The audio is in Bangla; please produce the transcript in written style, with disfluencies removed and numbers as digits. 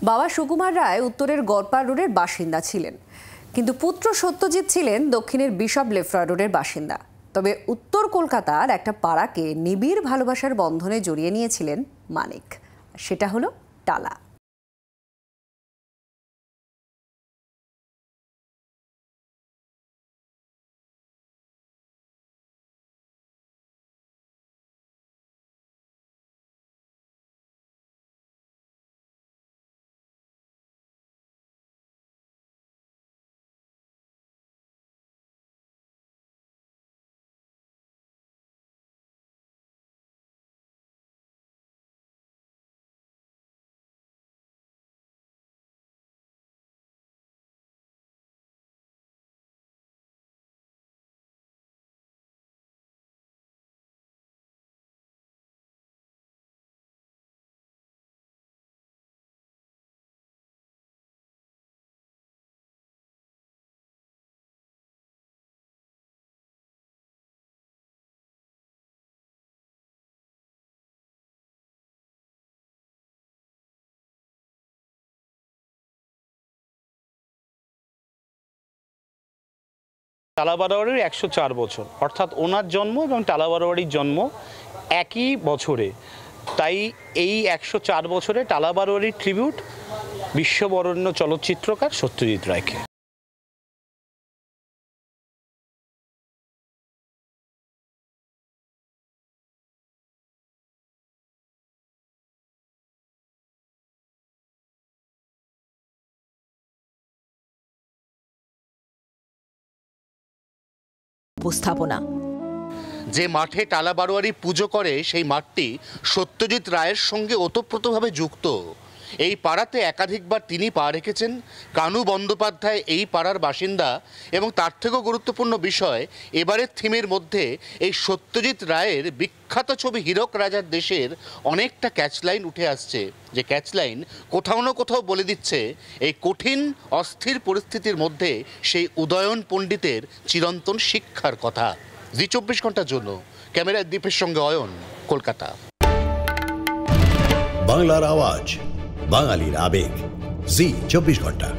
বাবা সুকুমার রায় উত্তরের গড়পাড় রোডের বাসিন্দা ছিলেন, কিন্তু পুত্র সত্যজিৎ ছিলেন দক্ষিণের বিশপ লেফ্রয় রোডের বাসিন্দা। তবে উত্তর কলকাতার একটা পাড়াকে নিবিড় ভালোবাসার বন্ধনে জড়িয়ে নিয়েছিলেন মানিক, সেটা হলো টালা। টালা বারোয়ারির 104 বছর, অর্থাৎ ওনার জন্ম এবং টালা বারোয়ারির জন্ম একই বছরে। তাই এই 104 বছরে টালা বারোয়ারির ট্রিবিউট বিশ্ববরেণ্য চলচ্চিত্রকার সত্যজিৎ রায়কে। উপস্থাপনা। যে মাঠে টালা বারোয়ারি পুজো করে সেই মাঠটি সত্যজিৎ রায়ের সঙ্গে ওতপ্রোতভাবে যুক্ত। এই পাড়াতে একাধিকবার তিনি পা রেখেছেন। কানু বন্দ্যোপাধ্যায় এই পাড়ার বাসিন্দা এবং তার থেকেও গুরুত্বপূর্ণ বিষয়, এবারের থিমের মধ্যে এই সত্যজিৎ রায়ের বিখ্যাত ছবি হীরক রাজার দেশের অনেকটা ক্যাচলাইন উঠে আসছে, যে ক্যাচলাইন কোথাও না কোথাও বলে দিচ্ছে এই কঠিন অস্থির পরিস্থিতির মধ্যে সেই উদয়ন পণ্ডিতের চিরন্তন শিক্ষার কথা। জি 24 ঘন্টার জন্য ক্যামেরায় দীপের সঙ্গে অয়ন, কলকাতা। বাংলার আওয়াজ, বাঙালির আবেগ, জি 24 ঘন্টা।